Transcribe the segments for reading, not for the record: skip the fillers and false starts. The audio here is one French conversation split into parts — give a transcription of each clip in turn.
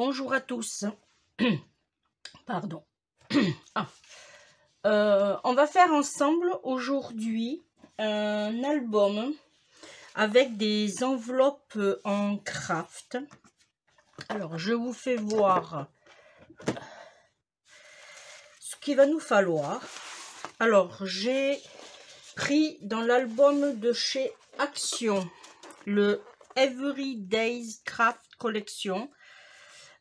Bonjour à tous. Pardon. On va faire ensemble aujourd'hui un album avec des enveloppes en craft. Alors, je vous fais voir ce qu'il va nous falloir. Alors, j'ai pris dans l'album de chez Action le Every Days Craft Collection.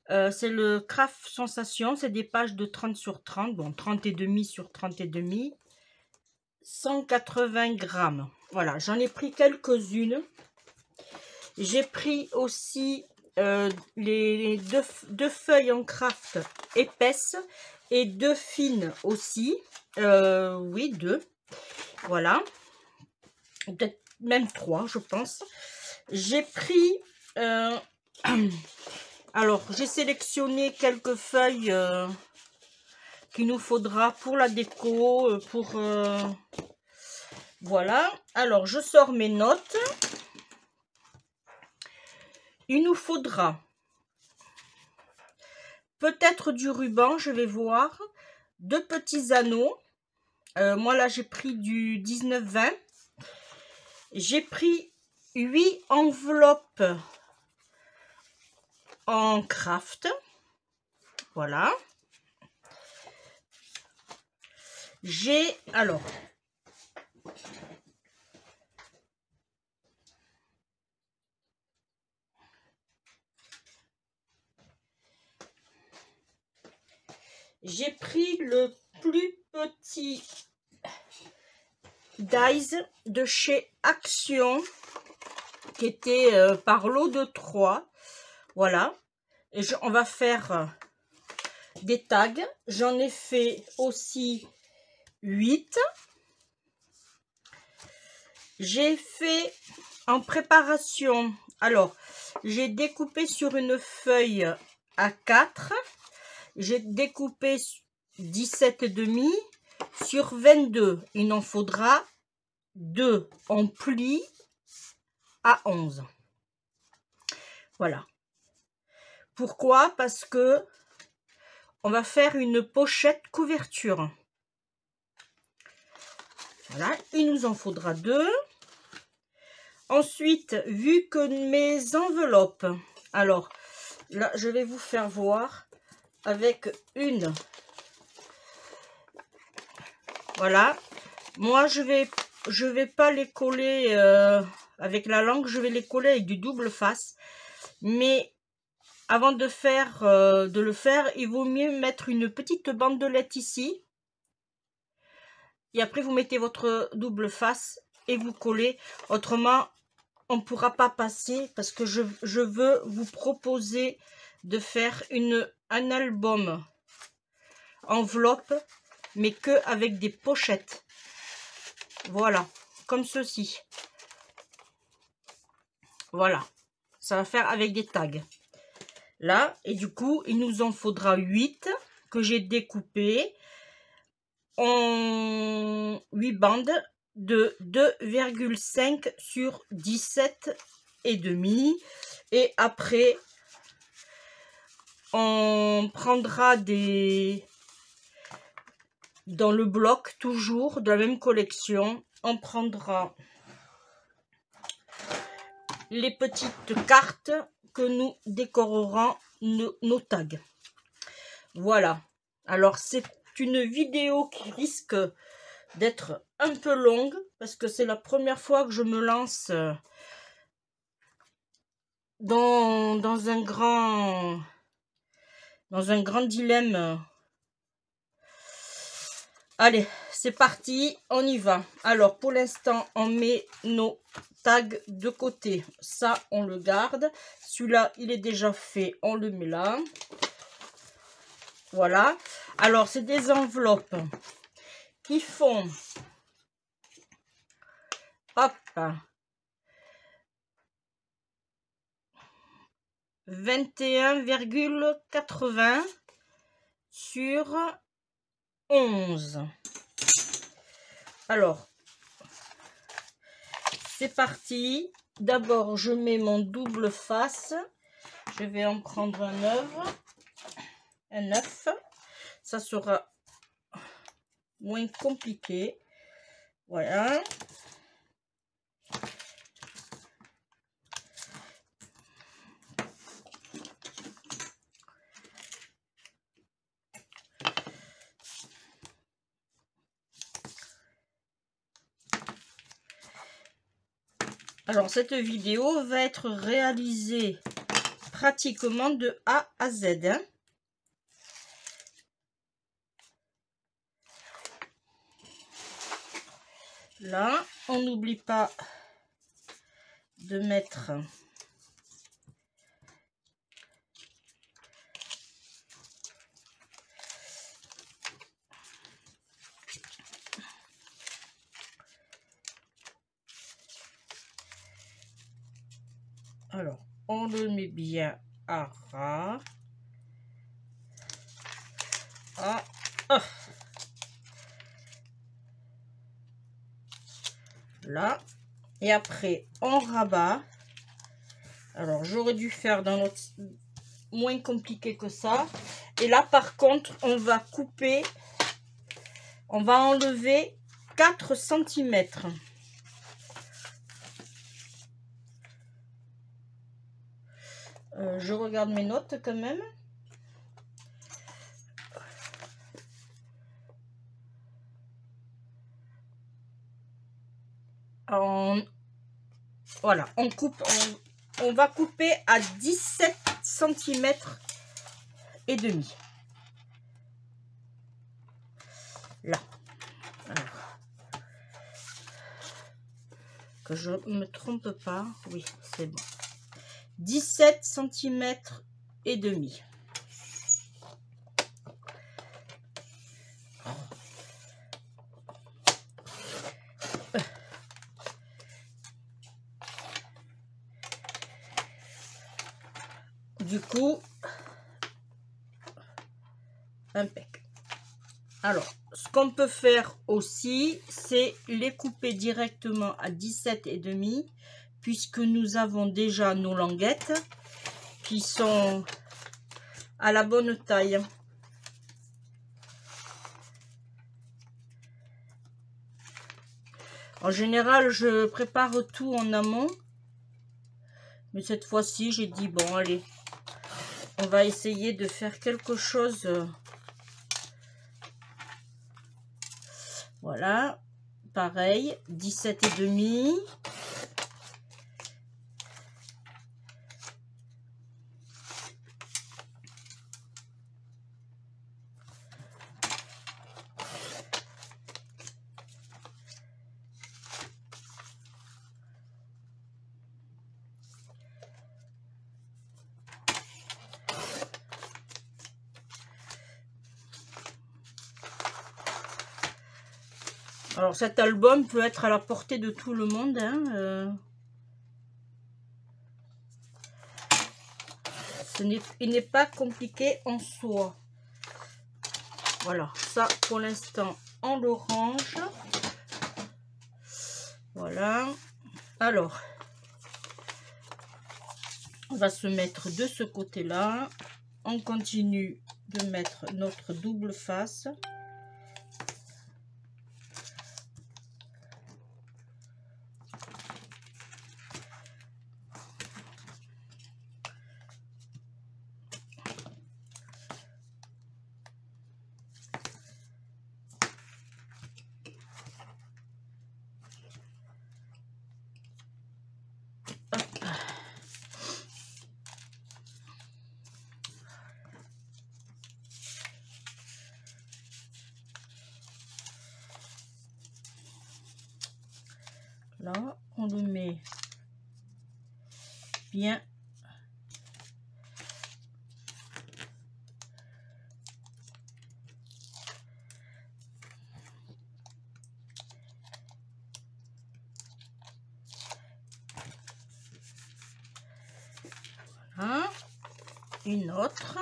C'est le Craft Sensation, c'est des pages de 30 sur 30, bon 30 et demi sur 30 et demi, 180 grammes. Voilà, j'en ai pris quelques-unes. J'ai pris aussi les deux feuilles en craft épaisses et deux fines aussi. Oui, deux. Voilà. Peut-être même trois, je pense. J'ai pris... alors, j'ai sélectionné quelques feuilles qu'il nous faudra pour la déco, pour... voilà. Alors, je sors mes notes. Il nous faudra peut-être du ruban, je vais voir. Deux petits anneaux. Moi, là, j'ai pris du 19-20. J'ai pris 8 enveloppes en craft. Voilà. J'ai alors j'ai pris le plus petit dies de chez Action qui était par lot de 3. Voilà. Et on va faire des tags. J'en ai fait aussi 8. J'ai fait en préparation. Alors, j'ai découpé sur une feuille A4. J'ai découpé 17,5 sur 22. Il en faudra 2 en pli à 11. Voilà. Pourquoi? Parce que on va faire une pochette couverture. Voilà, il nous en faudra 2. Ensuite, vu que mes enveloppes, alors là, je vais vous faire voir avec une. Voilà, moi je vais pas les coller avec la langue, je vais les coller avec du double face. Mais avant de le faire, il vaut mieux mettre une petite bandelette ici. Et après, vous mettez votre double face et vous collez. Autrement, on ne pourra pas passer parce que je veux vous proposer de faire un album enveloppe, mais que avec des pochettes. Voilà, comme ceci. Voilà, ça va faire avec des tags. Là, et du coup, il nous en faudra 8 que j'ai découpé en 8 bandes de 2,5 sur 17,5. Et après, on prendra dans le bloc, toujours de la même collection, on prendra les petites cartes que nous décorerons nos tags. Voilà. Alors, c'est une vidéo qui risque d'être un peu longue parce que c'est la première fois que je me lance dans un grand dilemme. Allez, c'est parti, on y va. Alors, pour l'instant, on met nos tags de côté. Ça, on le garde. Celui-là, il est déjà fait, on le met là. Voilà. Alors, c'est des enveloppes qui font... Hop, 21,80 sur 11. Alors, c'est parti. D'abord, je mets mon double face. Je Je vais en prendre un œuf. Ça sera moins compliqué. Voilà. Alors, cette vidéo va être réalisée pratiquement de A à Z. Hein. Là, on n'oublie pas de mettre alors on le met bien à ras. Ah, ah. Là, et après on rabat. Alors j'aurais dû faire dans notre moins compliqué que ça. Et là par contre on va couper, on va enlever 4 cm. Je regarde mes notes quand même. Voilà, on coupe, on va couper à 17 cm et demi. Là. Alors, que je me trompe pas, oui, c'est bon. 17 cm et demi. Du coup, impec. Alors, ce qu'on peut faire aussi, c'est les couper directement à 17 et demi, puisque nous avons déjà nos languettes qui sont à la bonne taille. En général, je prépare tout en amont, mais cette fois-ci, j'ai dit bon, allez, on va essayer de faire quelque chose. Voilà, pareil, 17 et demi. Alors cet album peut être à la portée de tout le monde. Hein, il n'est pas compliqué en soi. Voilà, ça pour l'instant on le range. Voilà. Alors, on va se mettre de ce côté-là. On continue de mettre notre double face. Là, on le met bien. Voilà. Une autre.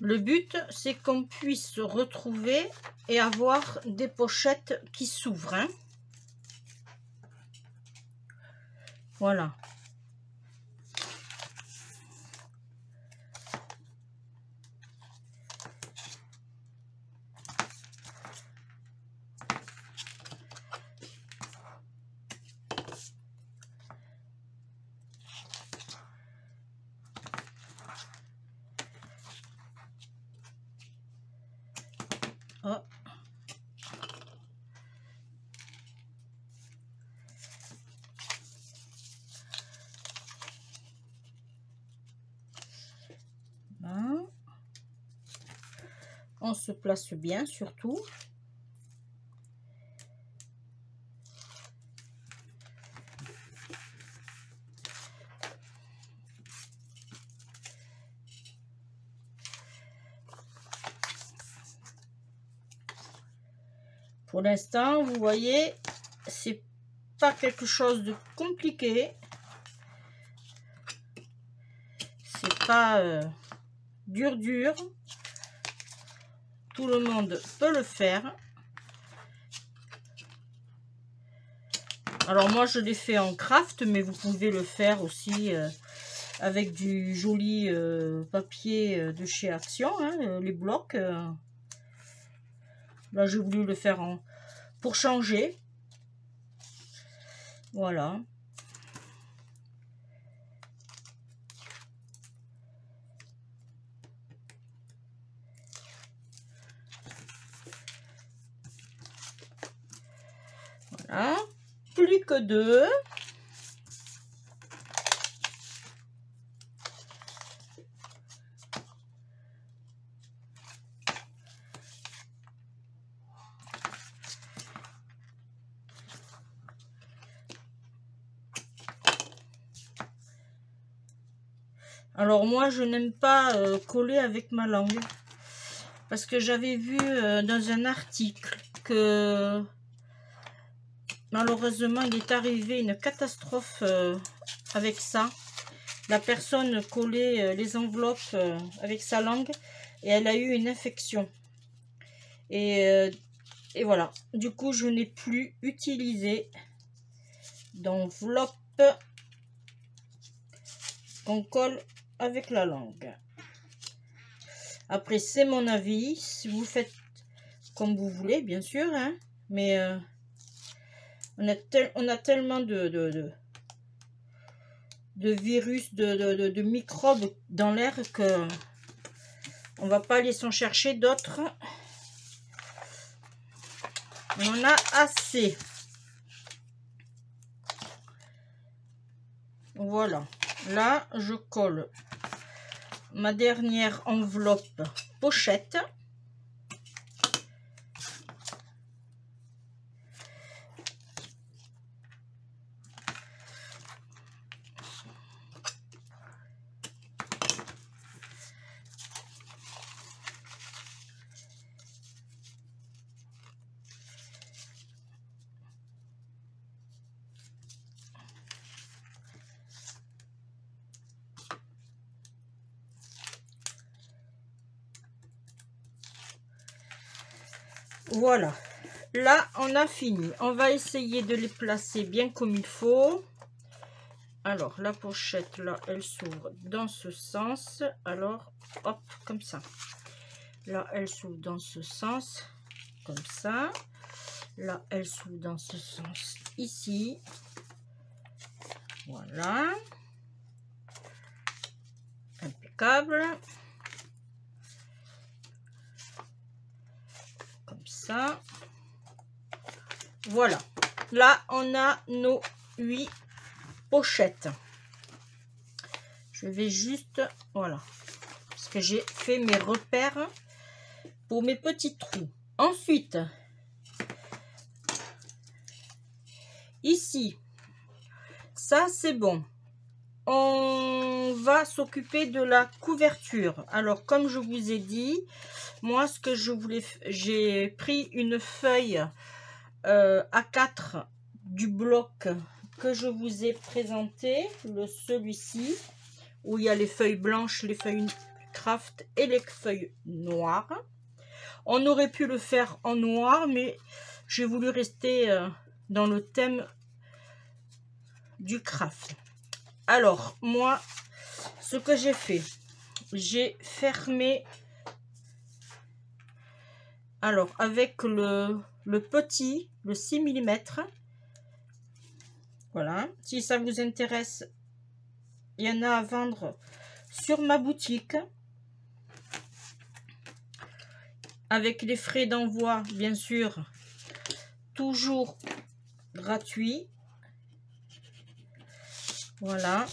Le but, c'est qu'on puisse se retrouver et avoir des pochettes qui s'ouvrent, hein. Voilà. Oh. Là. On se place bien surtout. Pour l'instant, vous voyez, c'est pas quelque chose de compliqué. C'est pas dur. Tout le monde peut le faire. Alors moi, je l'ai fait en craft, mais vous pouvez le faire aussi avec du joli papier de chez Action, hein, les blocs. Là, j'ai voulu le faire pour changer. Voilà. Voilà. Plus que 2. Alors moi, je n'aime pas coller avec ma langue. Parce que j'avais vu dans un article que malheureusement, il est arrivé une catastrophe avec ça. La personne collait les enveloppes avec sa langue et elle a eu une infection. Et voilà. Du coup, je n'ai plus utilisé d'enveloppe qu'on colle avec la langue. Après, c'est mon avis. Si vous faites comme vous voulez, bien sûr, hein, mais on a tellement de virus, de microbes dans l'air que on va pas aller s'en chercher d'autres. On en a assez. Voilà. Là, je colle ma dernière enveloppe pochette. Voilà, là on a fini. On va essayer de les placer bien comme il faut. Alors la pochette là, elle s'ouvre dans ce sens. Alors hop, comme ça. Là elle s'ouvre dans ce sens, comme ça. Là elle s'ouvre dans ce sens ici. Voilà. Impeccable. Ça. Voilà, là on a nos 8 pochettes. Je vais juste, voilà, parce que j'ai fait mes repères pour mes petits trous. Ensuite, ici, ça c'est bon. On va s'occuper de la couverture. Alors comme je vous ai dit, moi ce que je voulais, j'ai pris une feuille A4 du bloc que je vous ai présenté, celui-ci, où il y a les feuilles blanches, les feuilles Craft et les feuilles noires. On aurait pu le faire en noir, mais j'ai voulu rester dans le thème du craft. Alors, moi, ce que j'ai fait, j'ai fermé, alors, avec le petit, le 6 mm. Voilà, si ça vous intéresse, il y en a à vendre sur ma boutique. Avec les frais d'envoi, bien sûr, toujours gratuit. Voilà.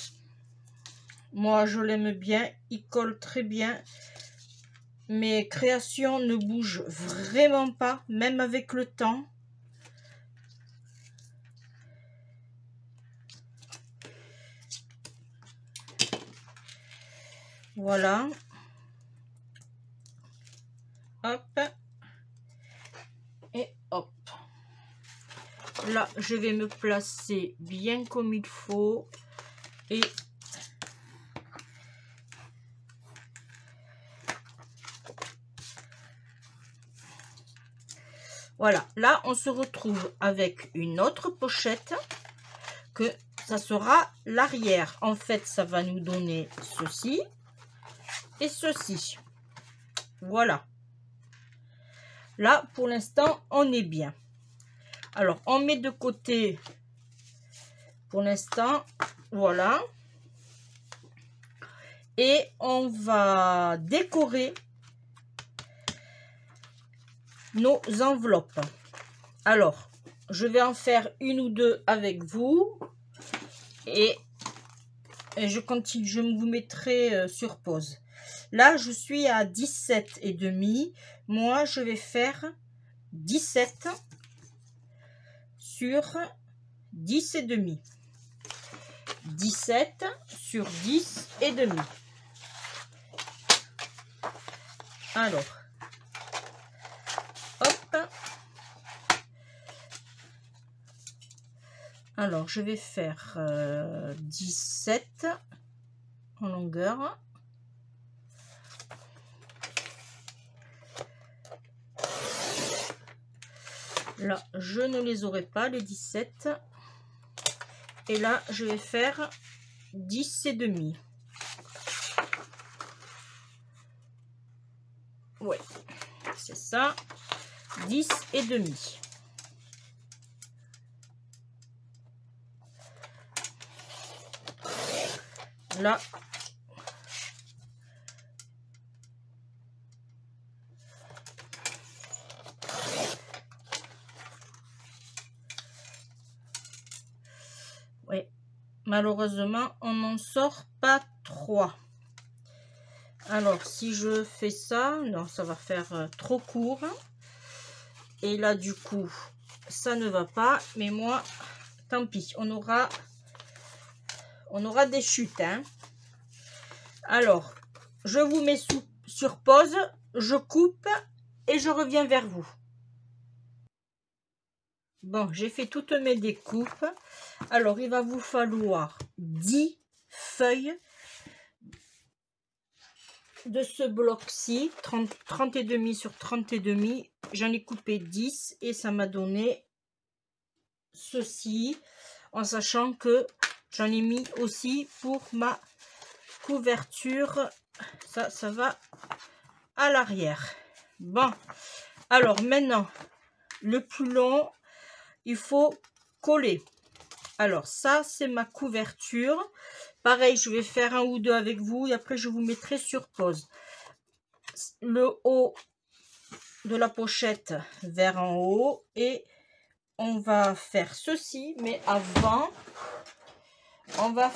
Moi, je l'aime bien. Il colle très bien. Mes créations ne bougent vraiment pas, même avec le temps. Voilà. Hop. Et hop. Là, je vais me placer bien comme il faut. Et voilà, là on se retrouve avec une autre pochette que ça sera l'arrière. En fait, ça va nous donner ceci et ceci. Voilà. Là, pour l'instant, on est bien. Alors, on met de côté pour l'instant. Voilà. Et on va décorer nos enveloppes. Alors, je vais en faire une ou deux avec vous et je continue, je vous mettrai sur pause. Là, je suis à 17,5. Moi, je vais faire 17 sur 10,5. 17 sur 10,5. Alors, hop. Alors, je vais faire 17 en longueur. Là, je ne les aurai pas, les 17. Et là, je vais faire 10,5. Ouais, c'est ça. 10,5. Là, oui, malheureusement, on n'en sort pas 3. Alors, si je fais ça, non, ça va faire trop court. Et là, du coup, ça ne va pas. Mais moi, tant pis, on aura des chutes. Hein. Alors, je vous mets sur pause, je coupe et je reviens vers vous. Bon, j'ai fait toutes mes découpes. Alors, il va vous falloir 10 feuilles de ce bloc-ci, 30,5 sur 30,5. J'en ai coupé 10 et ça m'a donné ceci, en sachant que j'en ai mis aussi pour ma couverture. Ça va à l'arrière. Bon, alors maintenant, le plus long, il faut coller. Alors ça, c'est ma couverture. Pareil, je vais faire un ou deux avec vous et après je vous mettrai sur pause. Le haut de la pochette vers en haut et on va faire ceci, mais avant, on va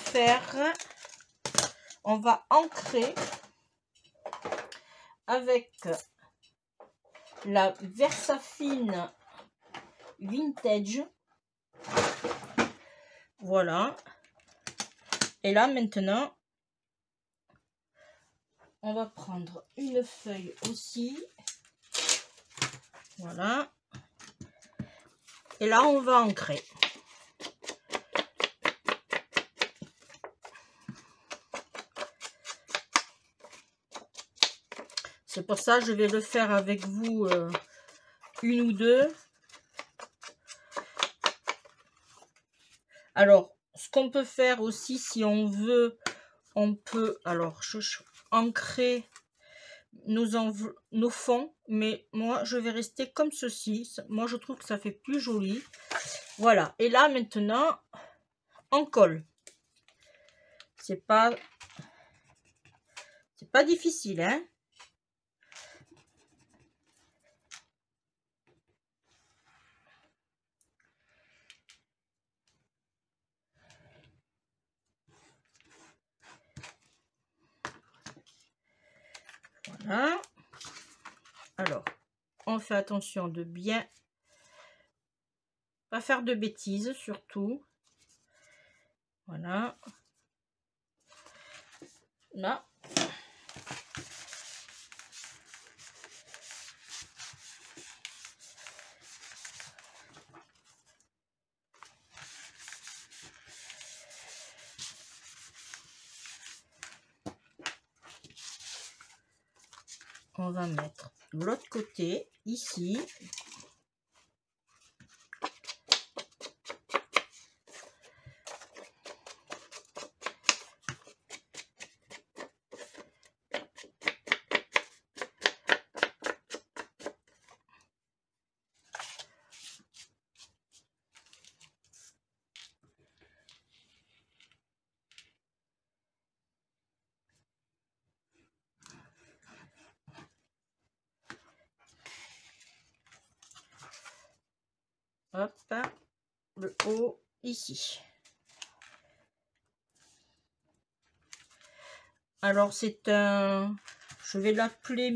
ancrer avec la Versafine Vintage. Voilà. Et là, maintenant, on va prendre une feuille aussi. Voilà. Et là, on va ancrer. C'est pour ça que je vais le faire avec vous une ou deux. Alors, ce qu'on peut faire aussi, si on veut, on peut alors ancrer nos fonds, mais moi je vais rester comme ceci. Moi je trouve que ça fait plus joli. Voilà, et là maintenant on colle. C'est pas difficile, hein. Voilà. Alors, on fait attention de bien pas faire de bêtises, surtout. Voilà. Là. On va mettre l'autre côté ici. Hop, le haut ici. Alors c'est un, je vais l'appeler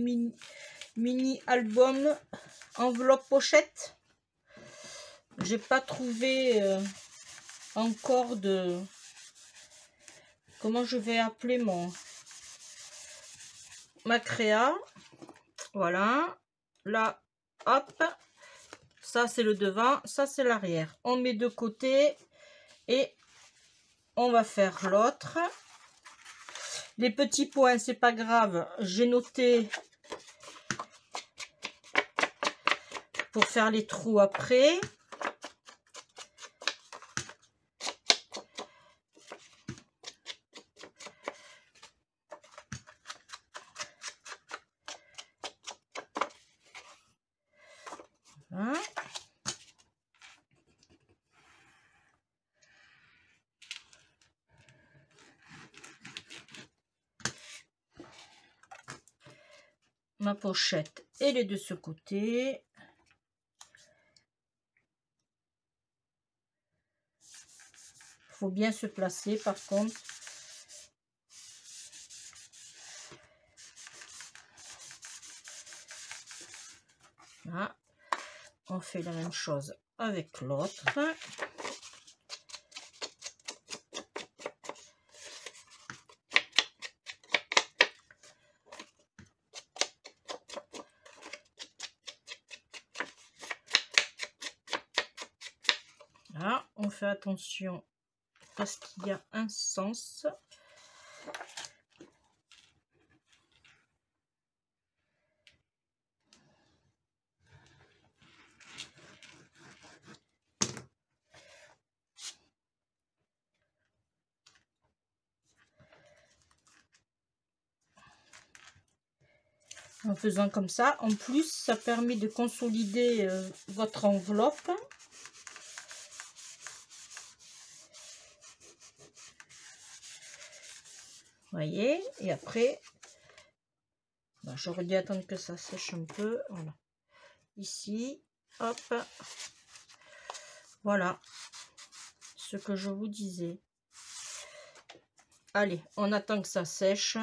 mini album enveloppe pochette. J'ai pas trouvé encore de, comment je vais appeler ma créa. Voilà, là, hop, ça c'est le devant, ça c'est l'arrière. On met de côté et on va faire l'autre. Les petits points, c'est pas grave, j'ai noté pour faire les trous après. Voilà. Ma pochette, elle est de ce côté. Faut bien se placer par contre. Là, on fait la même chose avec l'autre. Là, on fait attention parce qu'il y a un sens. En faisant comme ça, en plus, ça permet de consolider votre enveloppe. Voyez, et après, ben, j'aurais dû attendre que ça sèche un peu. Voilà. Ici, hop. Voilà ce que je vous disais. Allez, on attend que ça sèche.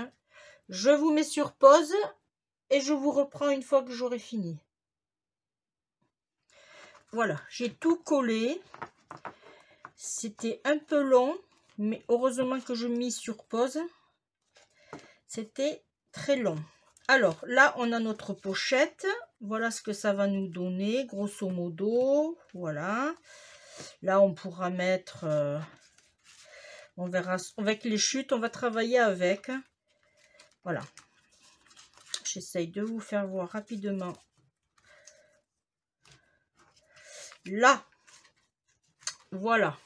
Je vous mets sur pause et je vous reprends une fois que j'aurai fini. Voilà, j'ai tout collé. C'était un peu long, mais heureusement que je mis sur pause. C'était très long. Alors là, on a notre pochette. Voilà ce que ça va nous donner, grosso modo. Voilà. Là, on pourra mettre... on verra avec les chutes, on va travailler avec. Voilà. j'essaye de vous faire voir rapidement. Là, voilà.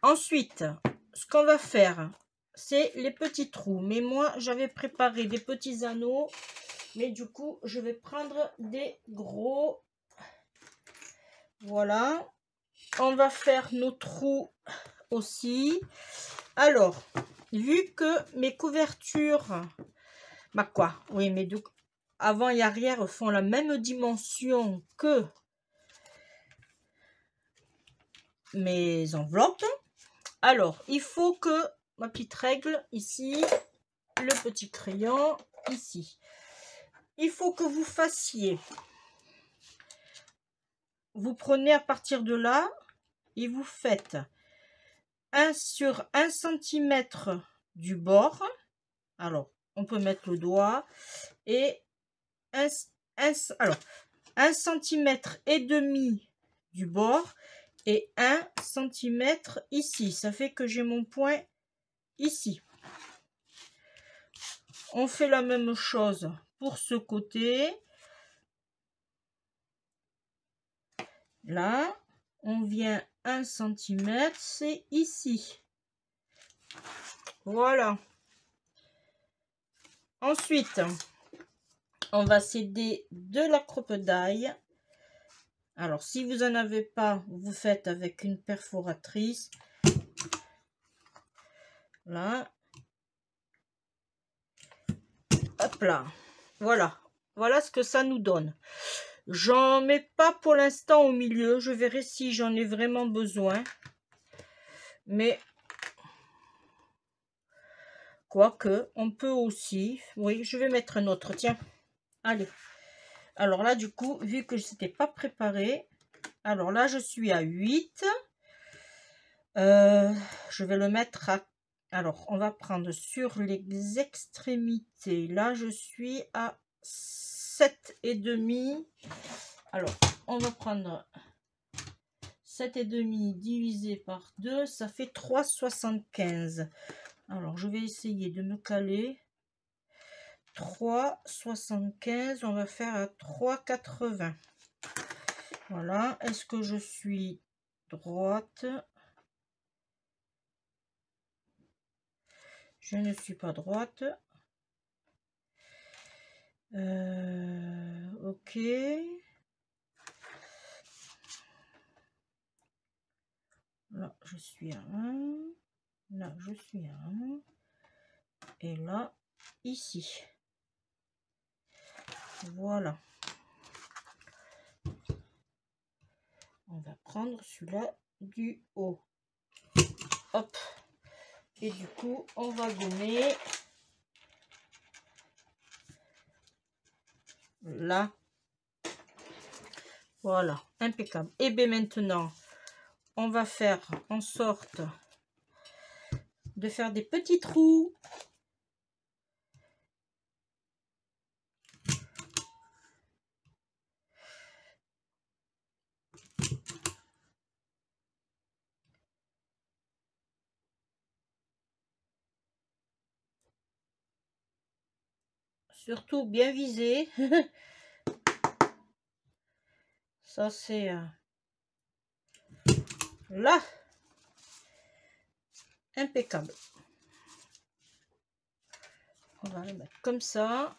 Ensuite, ce qu'on va faire, c'est les petits trous. Mais moi, j'avais préparé des petits anneaux. Mais du coup, je vais prendre des gros. Voilà. On va faire nos trous aussi. Alors, vu que mes couvertures, bah quoi, oui, mais avant et arrière font la même dimension que mes enveloppes. Alors, il faut que, ma petite règle ici, le petit crayon ici. Il faut que vous fassiez, vous prenez à partir de là et vous faites 1 sur 1 cm du bord. Alors, on peut mettre le doigt et 1 cm et demi du bord et 1 cm ici. Ça fait que j'ai mon point ici. On fait la même chose pour ce côté. Là, on vient 1 cm, c'est ici. Voilà. Ensuite, on va céder de la crope-daille. Alors, si vous n'en avez pas, vous faites avec une perforatrice. Là. Hop là. Voilà. Voilà ce que ça nous donne. J'en mets pas pour l'instant au milieu. Je verrai si j'en ai vraiment besoin. Mais, quoique, on peut aussi. Oui, je vais mettre un autre. Tiens. Allez. Alors là, du coup, vu que je n'étais pas préparé, alors là, je suis à 8. Je vais le mettre à... Alors, on va prendre sur les extrémités. Là, je suis à 7,5. Alors, on va prendre 7,5 divisé par 2. Ça fait 3,75. Alors, je vais essayer de me caler. 3,75. On va faire à 3,80. Voilà. Est-ce que je suis droite? Je ne suis pas droite. Ok. Là, je suis à 1. Là, je suis à 1. Et là, ici. Voilà. On va prendre celui-là du haut. Hop. Et du coup, on va gommer là. Voilà, impeccable. Et bien maintenant, on va faire en sorte de faire des petits trous. Surtout bien visé. Ça, c'est là. Impeccable. On va le mettre comme ça.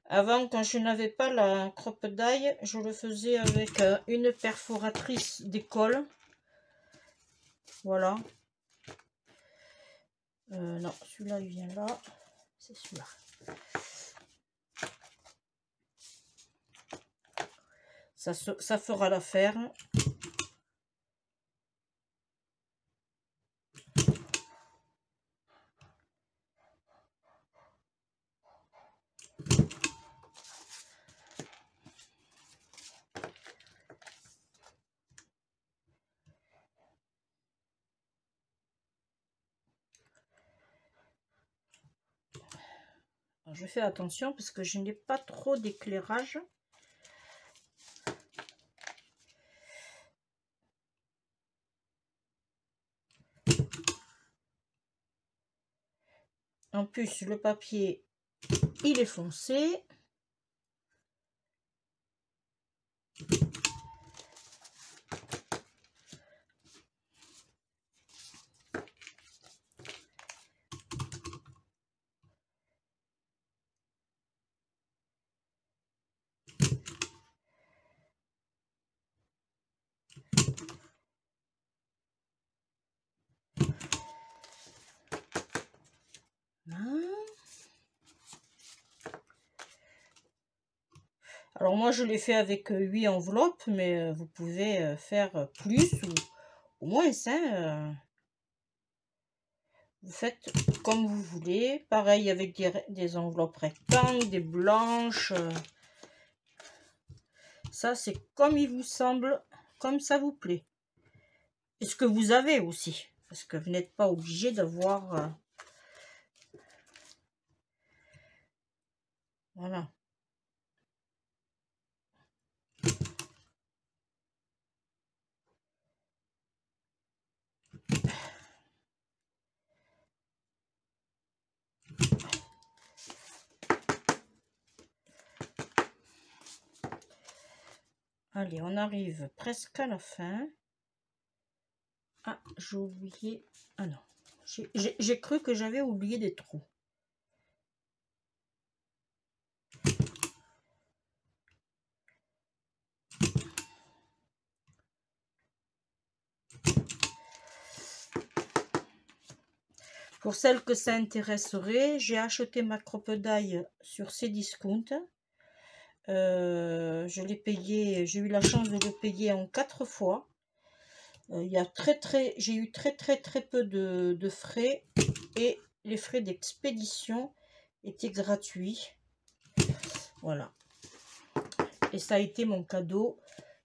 Avant, quand je n'avais pas la crope-daille, je le faisais avec une perforatrice d'école. Voilà. Non, celui-là, il vient là. C'est celui-là. Ça fera l'affaire. Je fais attention parce que je n'ai pas trop d'éclairage. En plus, le papier, il est foncé. Alors moi je l'ai fait avec 8 enveloppes, mais vous pouvez faire plus ou moins. Vous faites comme vous voulez. Pareil avec des enveloppes rectangles, des blanches. Ça c'est comme il vous semble, comme ça vous plaît. Et ce que vous avez aussi. Parce que vous n'êtes pas obligé d'avoir... Voilà. Allez, on arrive presque à la fin. Ah, j'ai oublié... Ah non. J'ai cru que j'avais oublié des trous. Pour celles que ça intéresserait, j'ai acheté ma crocodile sur Cdiscount. Je l'ai payé, j'ai eu la chance de le payer en 4 fois. Il y a j'ai eu très peu de frais et les frais d'expédition étaient gratuits. Voilà. Et ça a été mon cadeau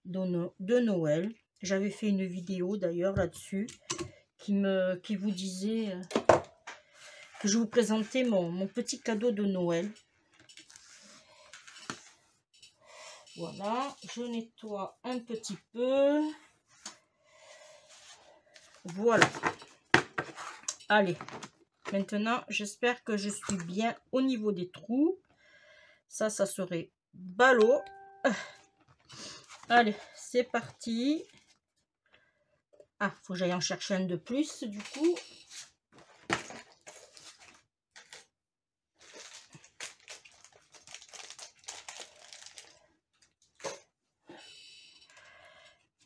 de Noël. J'avais fait une vidéo d'ailleurs là-dessus qui vous disait que je vous présentais mon petit cadeau de Noël. Voilà, je nettoie un petit peu. Voilà. Allez, maintenant, j'espère que je suis bien au niveau des trous. Ça serait ballot. Allez, c'est parti. Ah, faut que j'aille en chercher un de plus, du coup.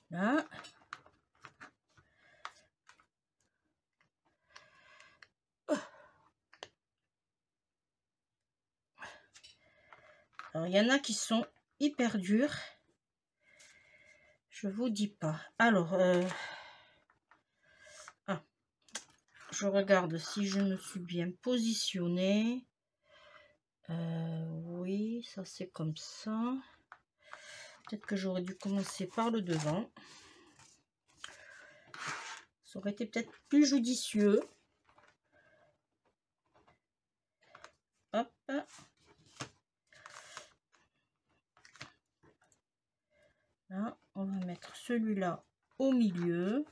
Là. Alors, il y en a qui sont hyper durs. Je vous dis pas. Alors, je regarde si je me suis bien positionnée. Oui, ça c'est comme ça. Peut-être que j'aurais dû commencer par le devant. Ça aurait été peut-être plus judicieux. Hop. Là, on va mettre celui-là au milieu.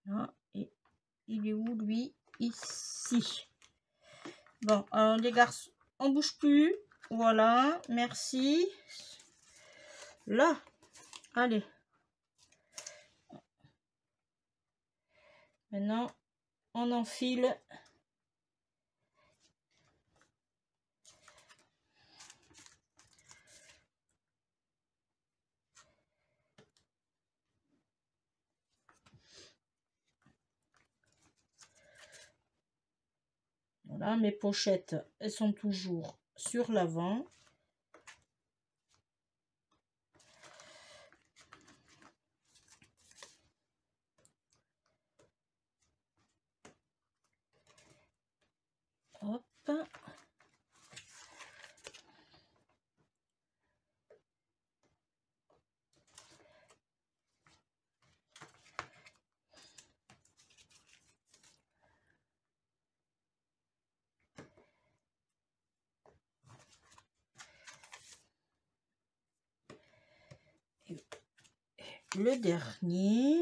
Là, et il est où lui? Ici. Bon, alors les garçons, on bouge plus. Voilà, merci. Là, allez. Maintenant, on enfile. Voilà, mes pochettes, elles sont toujours sur l'avant. Hop. le dernier.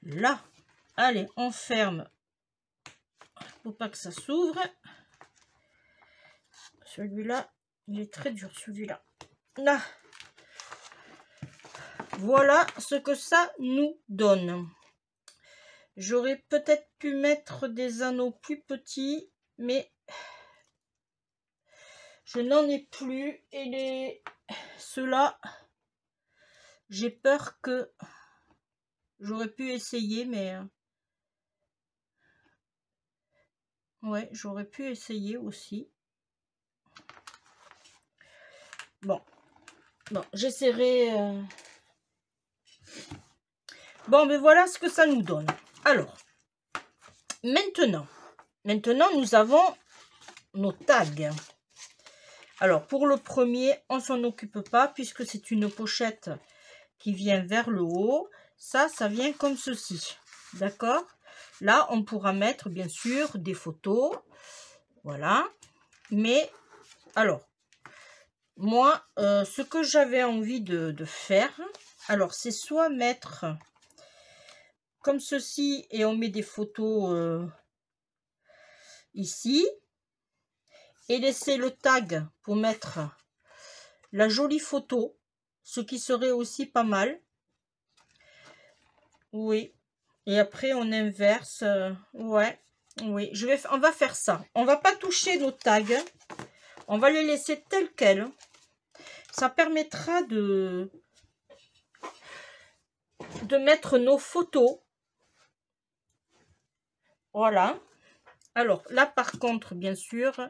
Là, allez, on ferme. Faut pas que ça s'ouvre. Celui-là, il est très dur, celui-là. Là. Voilà ce que ça nous donne. J'aurais peut-être pu mettre des anneaux plus petits, mais je n'en ai plus. Et ceux-là, j'ai peur que j'aurais pu essayer, mais ouais, j'aurais pu essayer aussi. Bon, j'essaierai. Bon, mais voilà ce que ça nous donne. Alors, maintenant, nous avons nos tags. Alors, pour le premier, on s'en occupe pas puisque c'est une pochette qui vient vers le haut. Ça vient comme ceci. D'accord? Là, on pourra mettre, bien sûr, des photos. Voilà. Mais, alors, moi, ce que j'avais envie de faire, alors, c'est soit mettre comme ceci et on met des photos ici. Et laisser le tag pour mettre la jolie photo, ce qui serait aussi pas mal. Oui. Et après, on inverse. Ouais. Oui. On va faire ça. On va pas toucher nos tags. On va les laisser tels quels. Ça permettra de mettre nos photos. Voilà. Alors, là, par contre, bien sûr,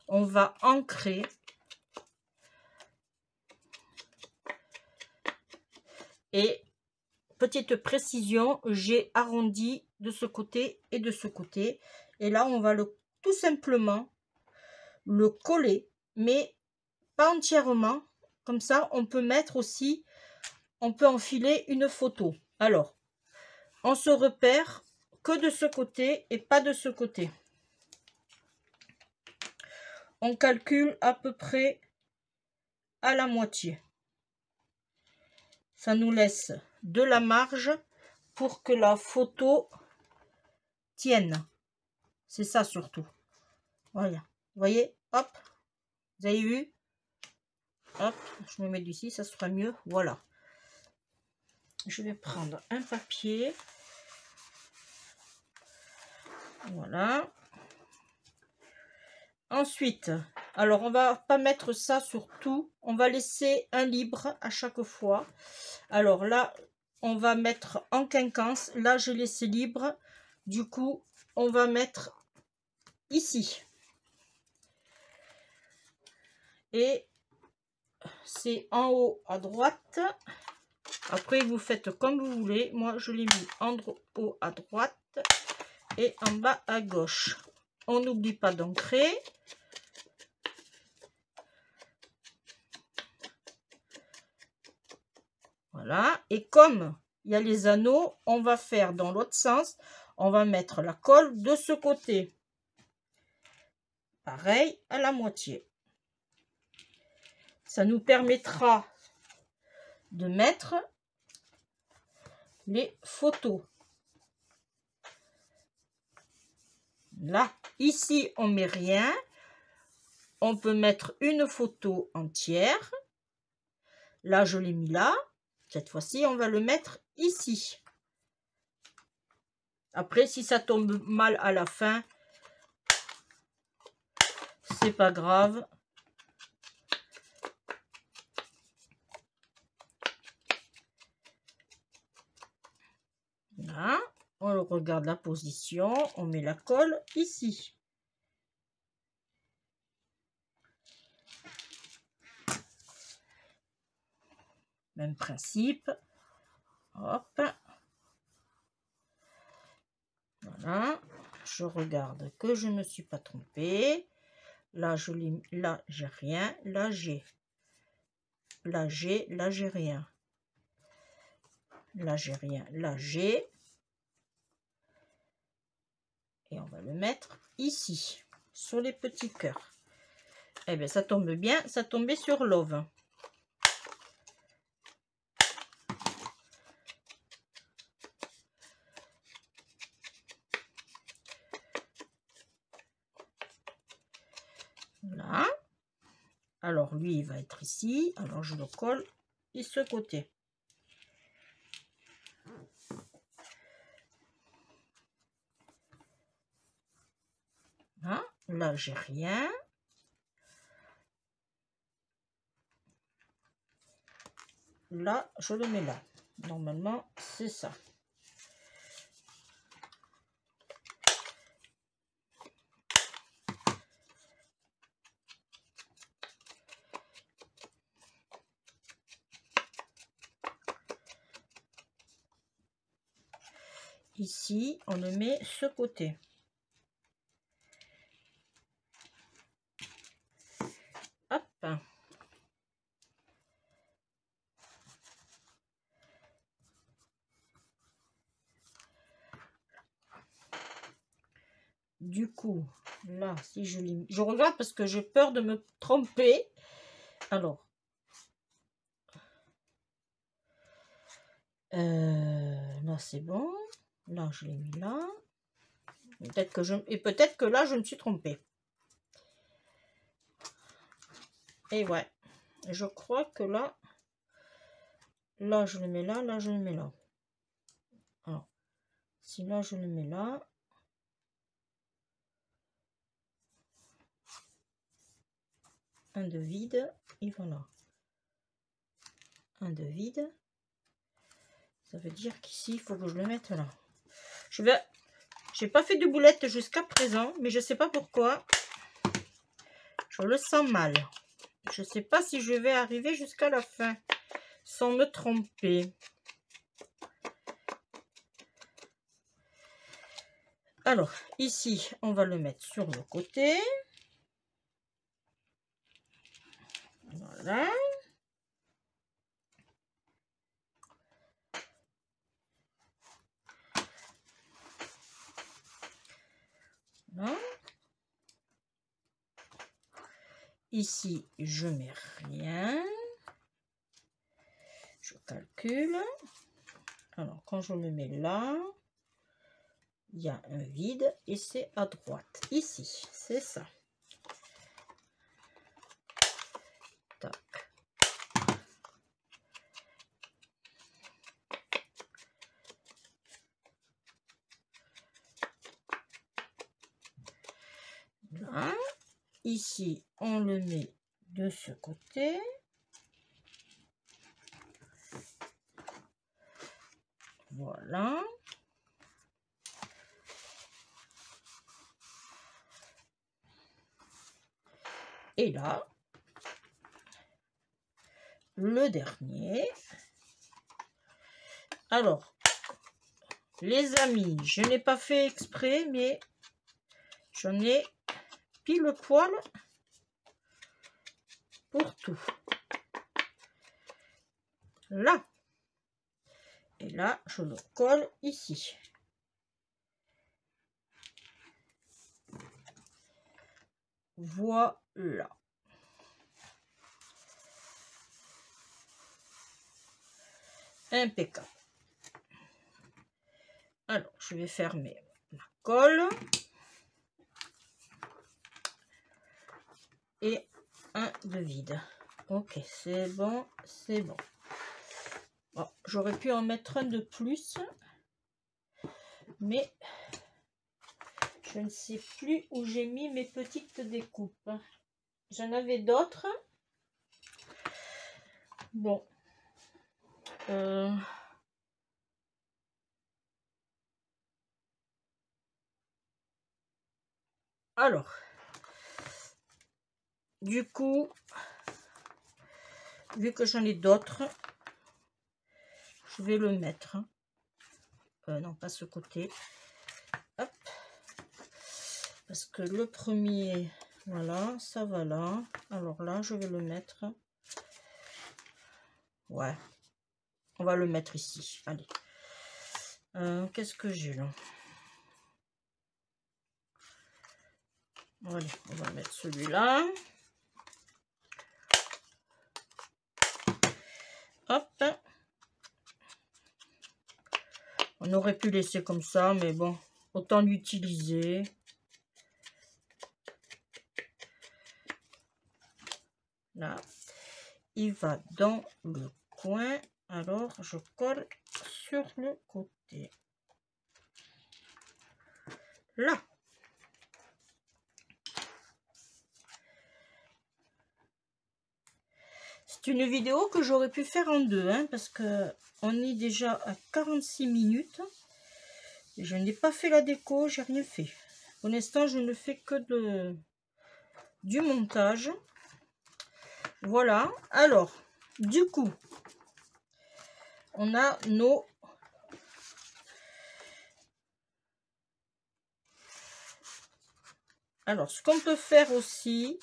on va ancrer. Et petite précision, j'ai arrondi de ce côté et de ce côté. Et là, on va tout simplement le coller, mais pas entièrement. Comme ça, on peut mettre aussi, on peut enfiler une photo. Alors, on se repère que de ce côté et pas de ce côté. On calcule à peu près à la moitié. Ça nous laisse de la marge pour que la photo tienne. C'est ça surtout. Voilà. Vous voyez? Hop. Vous avez vu? Hop. Je me mets d'ici, ça sera mieux. Voilà. Je vais prendre un papier. Voilà. Ensuite, alors on va pas mettre ça sur tout. On va laisser un libre à chaque fois. Alors là, on va mettre en quinconce. Là, j'ai laissé libre. Du coup, on va mettre ici. Et c'est en haut à droite. Après, vous faites comme vous voulez. Moi, je l'ai mis en haut à droite et en bas à gauche. On n'oublie pas d'ancrer. Voilà. Et comme il y a les anneaux, on va faire dans l'autre sens. On va mettre la colle de ce côté. Pareil, à la moitié. Ça nous permettra de mettre les photos. Là, ici, on met rien. On peut mettre une photo entière. Là, je l'ai mis là. Cette fois-ci, on va le mettre ici. Après, si ça tombe mal à la fin, c'est pas grave. Là, on regarde la position, on met la colle ici. Même principe. Hop. Voilà. Je regarde que je ne me suis pas trompée. Là, là, j'ai rien. Là, j'ai. Là, j'ai. Là, j'ai rien. Là, j'ai rien. Là, j'ai. Et on va le mettre ici, sur les petits cœurs. Eh bien, ça tombe bien, ça tombait sur Love. Voilà. Alors, lui, il va être ici. Alors, je le colle de ce côté. Hein? Là, j'ai rien. Là, je le mets là. Normalement, c'est ça. Ici, on le met ce côté. Hop. Du coup, là, si je lis, je regarde parce que j'ai peur de me tromper. Alors, là, c'est bon. Là, je l'ai mis là. Peut-être que peut-être que là, je me suis trompée. Et ouais, je crois que là, je le mets là, là, je le mets là. Alors, si là, je le mets là. Un de vide, et voilà. Un de vide. Ça veut dire qu'ici, il faut que je le mette là. J'ai pas fait de boulette jusqu'à présent, mais je sais pas pourquoi. Je le sens mal. Je sais pas si je vais arriver jusqu'à la fin sans me tromper. Alors, ici, on va le mettre sur le côté. Voilà. Voilà. Ici, je mets rien. Je calcule. Alors, quand je me mets là, il y a un vide et c'est à droite. Ici, c'est ça. Tac. Là. Ici, on le met de ce côté. Voilà. Et là, le dernier. Alors, les amis, je n'ai pas fait exprès, mais j'en ai pile poil pour tout. Là. Et là, je le colle ici. Voilà. Impeccable. Alors, je vais fermer la colle. Et un de vide. Ok, c'est bon, c'est bon. Bon, j'aurais pu en mettre un de plus. Mais je ne sais plus où j'ai mis mes petites découpes. J'en avais d'autres. Bon. Alors. Du coup, vu que j'en ai d'autres, je vais le mettre. Non, pas ce côté. Hop. Parce que le premier, voilà, ça va là. Alors là, je vais le mettre. Ouais. On va le mettre ici. Allez. Qu'est-ce que j'ai là? Allez, on va mettre celui-là. Hop. On aurait pu laisser comme ça, mais bon, autant l'utiliser. Là, il va dans le coin. Alors, je colle sur le côté. Là. C'est une vidéo que j'aurais pu faire en deux, hein, parce que on est déjà à 46 minutes. Et je n'ai pas fait la déco, j'ai rien fait. Pour l'instant, je ne fais que du montage. Voilà. Alors, du coup, on a nos... Alors, ce qu'on peut faire aussi,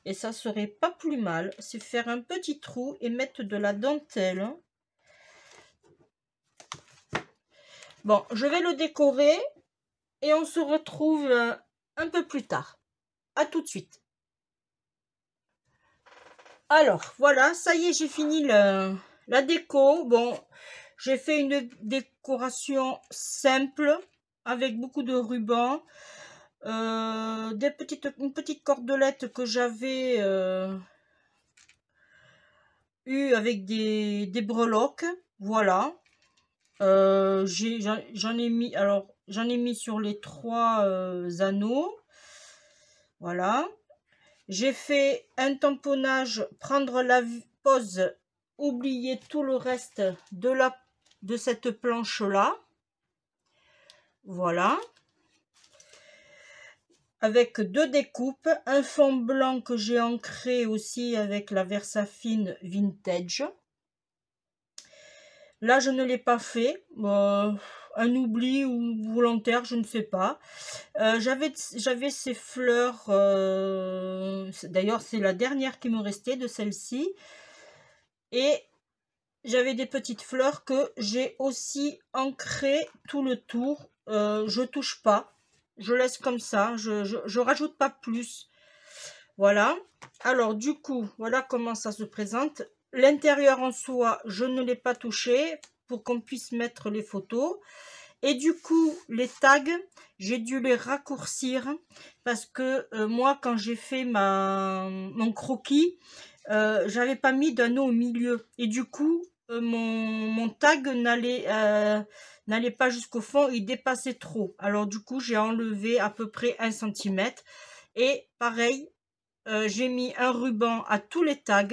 et ça serait pas plus mal, c'est faire un petit trou et mettre de la dentelle. Bon, je vais le décorer et on se retrouve un peu plus tard. À tout de suite. Alors, voilà, ça y est, j'ai fini la déco. Bon, j'ai fait une décoration simple avec beaucoup de rubans. Une petite cordelette que j'avais eu avec des breloques. Voilà. J'en ai mis, alors j'en ai mis sur les 3 anneaux. Voilà. J'ai fait un tamponnage, prendre la pose, oublier tout le reste de cette planche là. Voilà. Avec 2 découpes, un fond blanc que j'ai ancré aussi avec la Versafine Vintage. Là, je ne l'ai pas fait. Un oubli ou volontaire, je ne sais pas. J'avais ces fleurs. D'ailleurs, c'est la dernière qui me restait de celle-ci. Et j'avais des petites fleurs que j'ai aussi ancrées tout le tour. Je touche pas. Je laisse comme ça. Je rajoute pas plus. Voilà. Alors, du coup, voilà comment ça se présente. L'intérieur en soi, je ne l'ai pas touché pour qu'on puisse mettre les photos. Et du coup, les tags, j'ai dû les raccourcir parce que moi, quand j'ai fait mon croquis, j'avais pas mis d'anneau au milieu. Et du coup, mon tag n'allait pas jusqu'au fond, il dépassait trop. Alors du coup, j'ai enlevé à peu près 1 cm. Et pareil, j'ai mis un ruban à tous les tags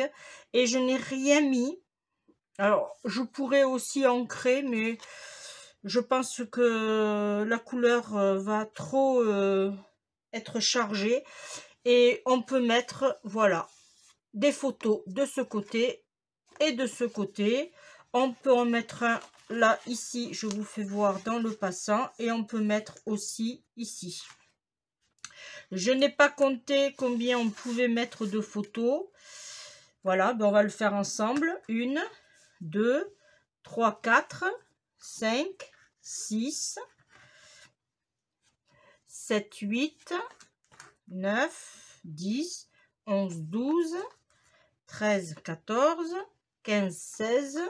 et je n'ai rien mis. Alors, je pourrais aussi ancrer, mais je pense que la couleur va trop être chargée. Et on peut mettre, voilà, des photos de ce côté et de ce côté. On peut en mettre un là, ici, je vous fais voir dans le passant. Et on peut mettre aussi ici. Je n'ai pas compté combien on pouvait mettre de photos. Voilà, ben on va le faire ensemble. 1, 2, 3, 4, 5, 6, 7, 8, 9, 10, 11, 12, 13, 14, 15, 16,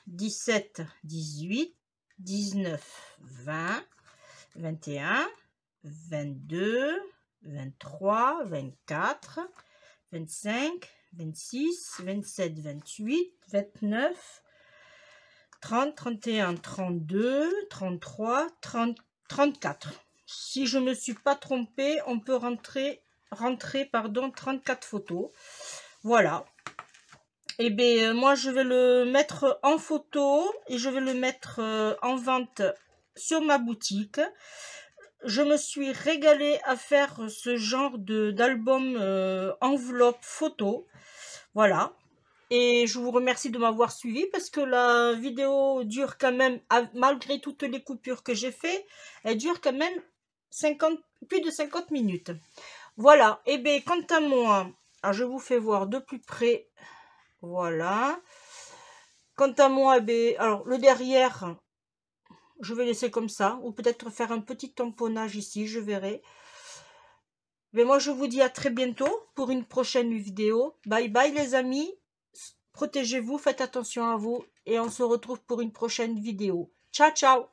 17, 18, 19, 20, 21, 22, 23, 24, 25, 26, 27, 28, 29, 30, 31, 32, 33, 30, 34. Si je ne me suis pas trompée, on peut rentrer 34 photos. Voilà. Et bien, moi, je vais le mettre en photo et je vais le mettre en vente sur ma boutique. Je me suis régalée à faire ce genre d'album enveloppe photo. Voilà. Et je vous remercie de m'avoir suivi parce que la vidéo dure quand même, malgré toutes les coupures que j'ai fait, elle dure quand même plus de 50 minutes. Voilà. Et bien, quant à moi, alors je vous fais voir de plus près. Voilà. Quant à moi, eh bien, alors le derrière, je vais laisser comme ça, ou peut-être faire un petit tamponnage ici, je verrai. Mais moi, je vous dis à très bientôt pour une prochaine vidéo. Bye bye les amis. Protégez-vous, faites attention à vous et on se retrouve pour une prochaine vidéo. Ciao, ciao!